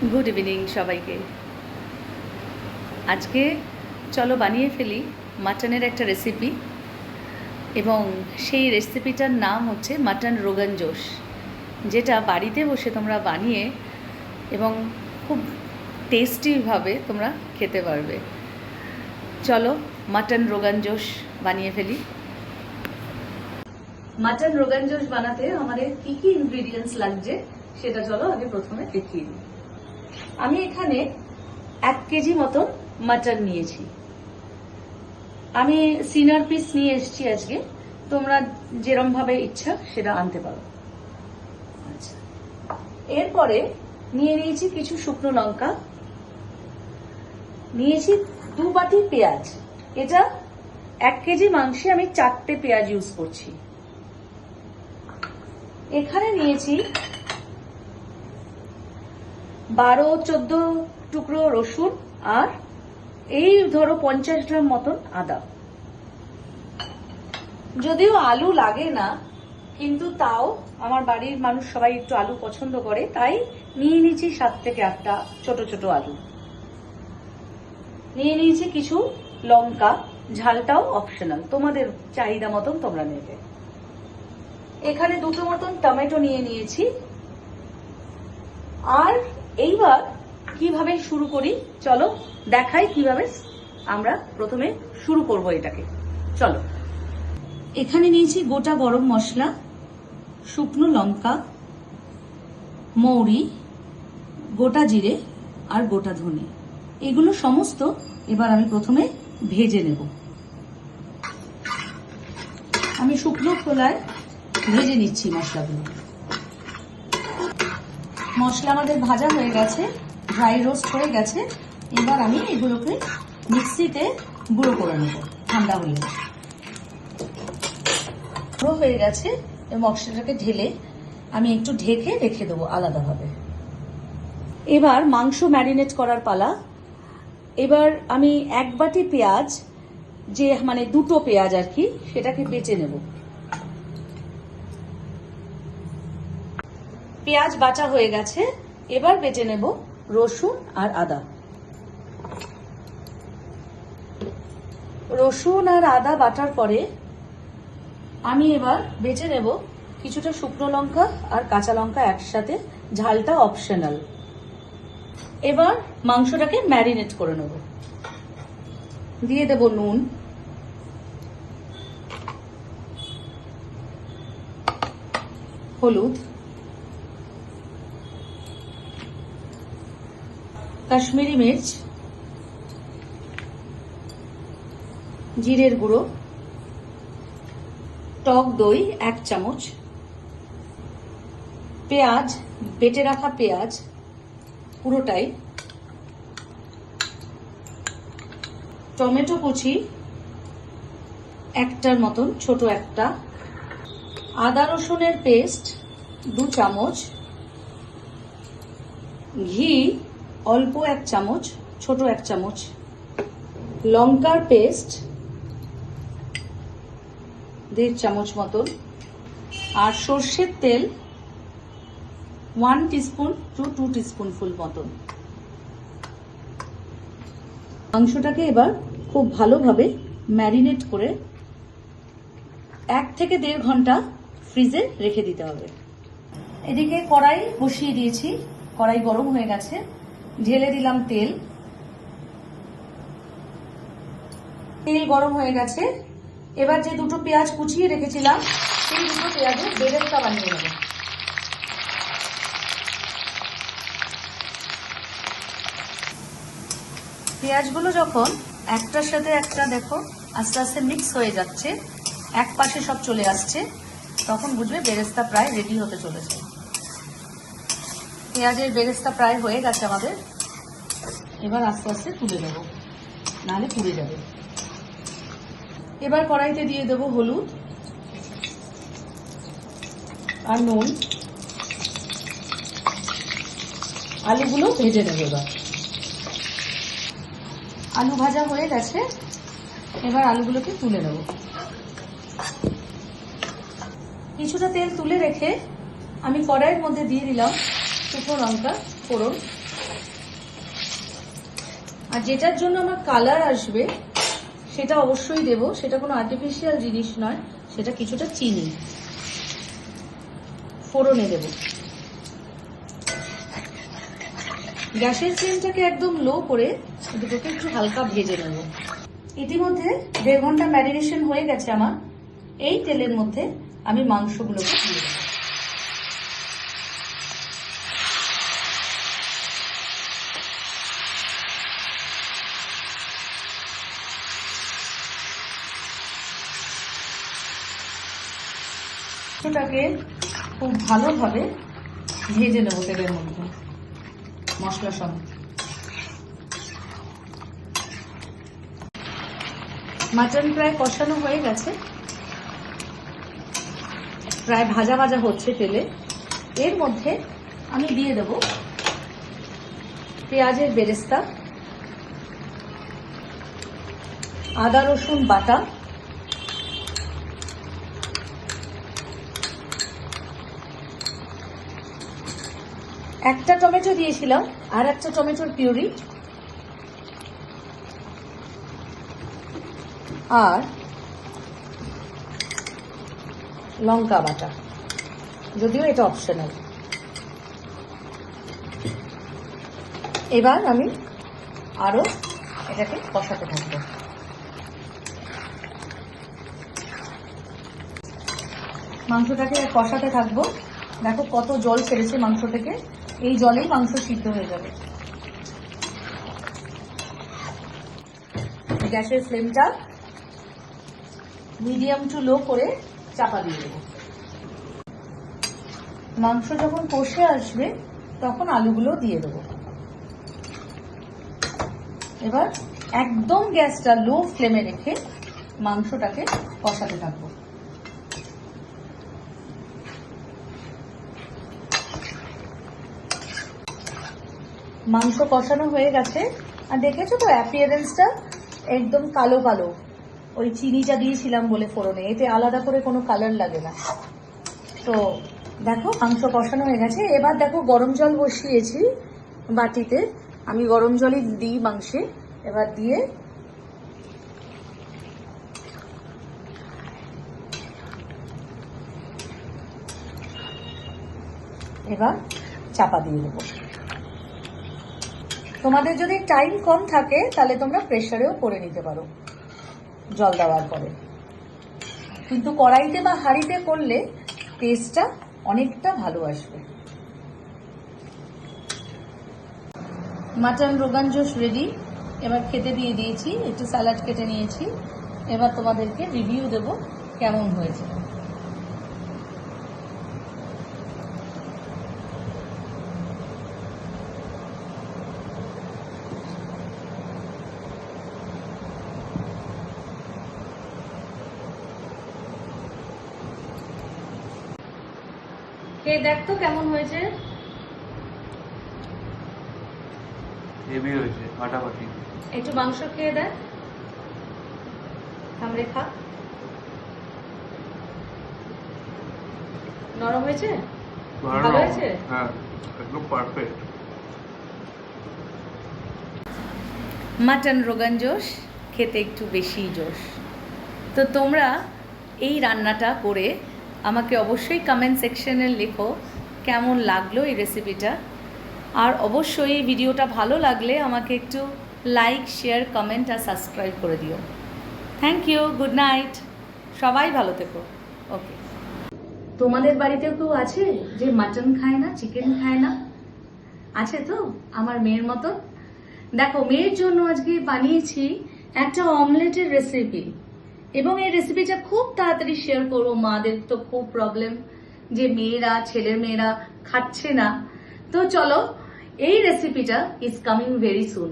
Good evening সবাইকে। আজকে চলো বানিয়ে ফেলি মাটনের একটা রেসিপি, এবং সেই রেসিপিটার নাম হচ্ছে মাটন রোগান জোশ, যেটা বাড়িতে বসে তোমরা বানিয়ে এবং খুব টেস্টিভাবে তোমরা খেতে পারবে। চলো মাটন রোগান জোশ বানিয়ে ফেলি। মাটন রোগান জোশ বানাতে আমাদের কি কি ইনগ্রেডিয়েন্টস লাগছে সেটা চলো আগে প্রথমে দেখিয়ে দিই। আমি এখানে 1 কেজি মতো মাটন নিয়েছি। আমি সিনার পিস নিয়ে এসেছি আজকে, তোমরা যেরকম ভাবে ইচ্ছা সেটা আনতে পারো। আচ্ছা, এরপরে নিয়ে নিয়েছি কিছু শুকনো লঙ্কা, নিয়েছি 2 বাটি পেঁয়াজ। এটা 1 কেজি মাংসে আমি 4টে পেঁয়াজ ইউজ করছি। এখানে নিয়েছি 12-14 টুকরো রসুন, আর এই ধরো 50 গ্রাম মতন আদা। যদিও আলু লাগে না, কিন্তু তাও আমার বাড়ির মানুষ সবাই একটু আলু পছন্দ করে, তাই নিয়ে নিয়েছি 7 থেকে 8টা ছোট ছোট আলু। নিয়ে নিয়েছি কিছু লঙ্কা, ঝালটাও অপশনাল, তোমাদের চাহিদা মতন তোমরা নেবে। এখানে 2টো মতন টমেটো নিয়ে নিয়েছি। আর এইবার কিভাবে শুরু করি চলো দেখাই, কিভাবে আমরা প্রথমে শুরু করব এটাকে। চলো, এখানে নিয়েছি গোটা গরম মশলা, শুকনো লঙ্কা, মৌরি, গোটা জিরে আর গোটা ধনে। এগুলো সমস্ত এবার আমি প্রথমে ভেজে নেব। আমি শুকনো খোলায় ভেজে নিচ্ছি মশলাগুলো। মশলা আমাদের ভাজা হয়ে গেছে, ড্রাই রোস্ট হয়ে গেছে। এবার আমি এগুলোকে মিক্সিতে গুঁড়ো করে নেব ঠান্ডা হলে। গুঁড়ো হয়ে গেছে, এই মশলাটাকে ঢেলে আমি একটু ঢেকে রেখে দেবো আলাদাভাবে। এবার মাংস ম্যারিনেট করার পালা। এবার আমি 1 বাটি পেঁয়াজ, যে মানে 2টো পেঁয়াজ আর কি, সেটাকে বেটে নেব। পেঁয়াজ বাটা হয়ে গেছে, এবার বেটে নেব রসুন আর আদা। রসুন আর আদা বাটার পরে আমি এবার বেটে নেব কিছুটা শুকনো লঙ্কা আর কাঁচা লঙ্কা একসাথে, ঝালটা অপশনাল। এবার মাংসটাকে ম্যারিনেট করে নেব। দিয়ে দেব নুন, হলুদ, কাশ্মীরি মির্চ, জিরের গুঁড়ো, টক দই 1 চামচ, পেঁয়াজ, বেটে রাখা পেঁয়াজ পুরোটাই, টমেটো কুচি 1টার মতন, ছোট একটা, আদা রসুনের পেস্ট 2 চামচ, ঘি অল্প 1 চামচ, ছোট 1 চামচ, লঙ্কার পেস্ট 1.5 চামচ মতন, আর সর্ষের তেল 1 টিস্পুন টু 2 টিস্পুনফুল মতন। মাংসটাকে এবার খুব ভালোভাবে ম্যারিনেট করে 1 থেকে 1.5 ঘন্টা ফ্রিজে রেখে দিতে হবে। এদিকে কড়াই বসিয়ে দিয়েছি, কড়াই গরম হয়ে গেছে, ঢেলে দিলাম তেল। তেল গরম হয়ে গেছে, এবার যে 2টো পেঁয়াজ কুচিয়ে রেখেছিলাম সেই 2টো পেঁয়াজের বেরেস্তা বানিয়ে নেব। পেঁয়াজগুলো যখন একটার সাথে একটা দেখো আস্তে আস্তে মিক্স হয়ে যাচ্ছে, এক পাশে সব চলে আসছে, তখন বুঝবে বেরেস্তা প্রায় রেডি হতে চলেছে। পেঁয়াজের বেরেস্তা প্রায় হয়ে গেছে আমাদের। এবার আস্তে আস্তে তুলে নেব, নাহলে পুড়ে যাবে। এবার কড়াইতে দিয়ে দেবো হলুদ আর নুন। আলুগুলো ভেজে নেব। এবার আলু ভাজা হয়ে গেছে, এবার আলুগুলোকে তুলে নেব। কিছুটা তেল তুলে রেখে আমি কড়াইয়ের মধ্যে দিয়ে দিলাম শুকনো লঙ্কা ফোড়ন, আর যেটার জন্য আমার কালার আসবে সেটা অবশ্যই দেব, সেটা কোনো আর্টিফিশিয়াল জিনিস নয়, সেটা কিছুটা চিনি ফোড়নে দেব। গ্যাসের ফ্লেমটাকে একদম লো করে দুটোকে একটু হালকা ভেজে নেব। ইতিমধ্যে 1.5 ঘন্টা ম্যারিনেশন হয়ে গেছে আমার। এই তেলের মধ্যে আমি মাংসগুলোকে দিয়ে দেব। মাংসটাকে খুব ভালোভাবে ভেজে নেব তেলের মধ্যে মশলা সহ। মাটন প্রায় কষানো হয়ে গেছে, প্রায় ভাজা ভাজা হচ্ছে তেলে। এর মধ্যে আমি দিয়ে দেব পেঁয়াজের বেরেস্তা, আদা রসুন বাটা, একটা টমেটো দিয়েছিলাম, আর একটা টমেটোর পিউরি, আর লঙ্কা বাটা, যদিও এটা অপশনাল। এবার আমি আরো এটাকে কষাতে থাকবো। মাংসটাকে কষাতে থাকবো। দেখো কত জল ছেড়েছে মাংস থেকে, এই জলেই মাংস সিদ্ধ হয়ে যাবে। গ্যাসের ফ্লেমটা মিডিয়াম টু লো করে চাপা দিয়ে দেবো। মাংস যখন কষে আসবে তখন আলুগুলো দিয়ে দেবো। এবার একদম গ্যাসটা লো ফ্লেমে রেখে মাংসটাকে কষাতে থাকবো। মাংস কষানো হয়ে গেছে, আর দেখেছো তো অ্যাপিয়ারেন্সটা একদম কালো কালো, ওই চিনিটা দিয়েছিলাম বলে ফোড়নে, এতে আলাদা করে কোনো কালার লাগে না। তো দেখো মাংস কষানো হয়ে গেছে। এবার দেখো গরম জল বসিয়েছি বাটিতে, আমি গরম জলই দিই মাংসে। এবার দিয়ে এবার চাপা দিয়ে দেবো। তোমাদের যদি টাইম কম থাকে তাহলে তোমরা প্রেসারেও করে নিতে পারো জল দেওয়ার পরে, কিন্তু কড়াইতে বা হাঁড়িতে করলে টেস্টটা অনেকটা ভালো আসবে। Mutton rogan josh ready. এবার খেতে দিয়ে দিয়েছি, একটু স্যালাড কেটে নিয়েছি। এবার তোমাদেরকে রিভিউ দেব কেমন হয়েছে। কে দেখ তো কেমন হয়েছে। হেভি হয়েছে, ফাটাফাটি। একটু মাংস খেয়ে দেখ, সামনে খা। নরম হয়েছে, ভালো হয়েছে। হ্যাঁ, একদম পারফেক্ট। মাটন রোগান জোশ খেতে একটু বেশি জোশ। তো তোমরা এই রান্নাটা করে আমাকে অবশ্যই কমেন্ট সেকশনে লেখো কেমন লাগলো এই রেসিপিটা। আর অবশ্যই এই ভিডিওটা ভালো লাগলে আমাকে একটু লাইক, শেয়ার, কমেন্ট আর সাবস্ক্রাইব করে দিও। থ্যাংক ইউ, গুড নাইট, সবাই ভালো থেকো। ওকে। তোমাদের বাড়িতেও কেউ আছে যে মাটন খায় না, চিকেন খায় না? আছে তো আমার মেয়ের মতো। দেখো, মেয়ের জন্য আজকে বানিয়েছি একটা অমলেটের রেসিপি, এবং এই রেসিপিটা খুব তাড়াতাড়ি শেয়ার করবো। মাদের তো খুব প্রবলেম যে মেয়েরা, ছেলের মেয়েরা খাচ্ছে না। তো চলো, এই রেসিপিটা ইজ কামিং ভেরি সুন।